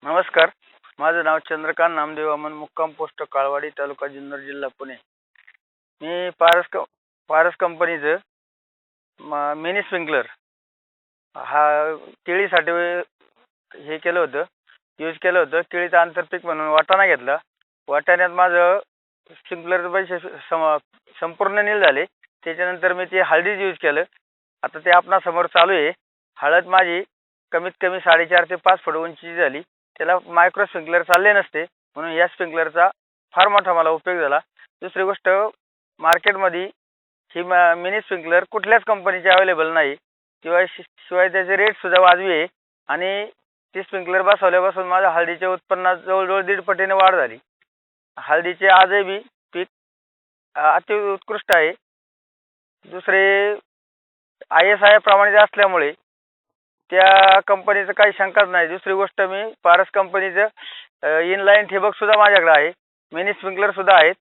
नमस्कार. माझं नाव चंद्रकांत नामदेव अमन, मुक्काम पोस्ट काळवाडी, तालुका जुन्नर, जिल्हा पुणे. मी पारस कंपनीचं मिनी स्प्रिंकलर हा केळीसाठी हे केलं होतं, यूज केलं होतं. केळीचं आंतरपीक म्हणून वाटाणा घेतला. वाटाण्यात माझं स्प्रिंकलरचे पैसे संपूर्ण नील झाले. त्याच्यानंतर मी ते हळदीचं यूज केलं. आता ते आपणासमोर चालू आहे. हळद माझी कमीत कमी 4.5 ते 5 फूट उंचीची झाली. त्याला मायक्रो स्प्रिंकलर चालले नसते, म्हणून या स्प्रिंकलरचा फार मोठा मला उपयोग झाला. दुसरी गोष्ट, मार्केटमध्ये ही मिनी स्प्रिंकलर कुठल्याच कंपनीची अवेलेबल नाही. शिवाय त्याचे रेटसुद्धा वाजवी आहे. आणि ती स्प्रिंकलर बसवल्यापासून माझ्या हळदीच्या उत्पन्नात जवळजवळ 1.5 पटीने वाढ झाली. हळदीचे आजही बी पीक अति उत्कृष्ट आहे. दुसरे ISI प्रमाणित असल्यामुळे त्या कंपनीचं काही शंकाच नाही. दुसरी गोष्ट, मी पारस कंपनीचं इनलाईन ठिबकसुद्धा माझ्याकडे आहे. मिनी स्प्रिंकलरसुद्धा आहेत.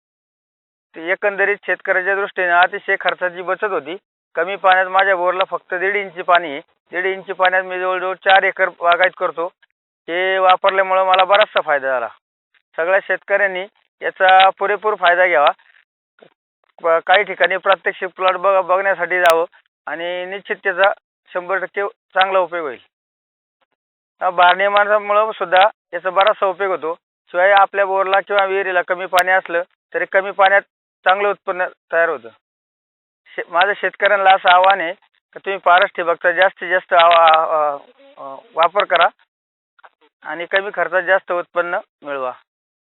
एकंदरीत शेतकऱ्याच्या दृष्टीने अतिशय खर्चाची बचत होती. कमी पाण्यात माझ्या बोरला फक्त 1.5 इंची पाणी आहे. 1.5 इंची पाण्यात मी जवळजवळ 4 एकर बागायत करतो. हे वापरल्यामुळं मला बराचसा फायदा झाला. सगळ्या शेतकऱ्यांनी याचा पुरेपूर फायदा घ्यावा. काही ठिकाणी प्रात्यक्षिक प्लॉट बघण्यासाठी जावं आणि निश्चित त्याचा 100% चांगला उपयोग होईल. भारनियमनामुळं सुद्धा याचा बराचसा उपयोग होतो. शिवाय आपल्या बोरला किंवा विहिरीला कमी पाणी असलं तरी कमी पाण्यात चांगलं उत्पन्न तयार होतं. माझं शेतकऱ्यांना असं आव्हान आहे की तुम्ही पारस ठिबकचा जास्तीत जास्त वापर करा आणि कमी खर्चात जास्त उत्पन्न मिळवा.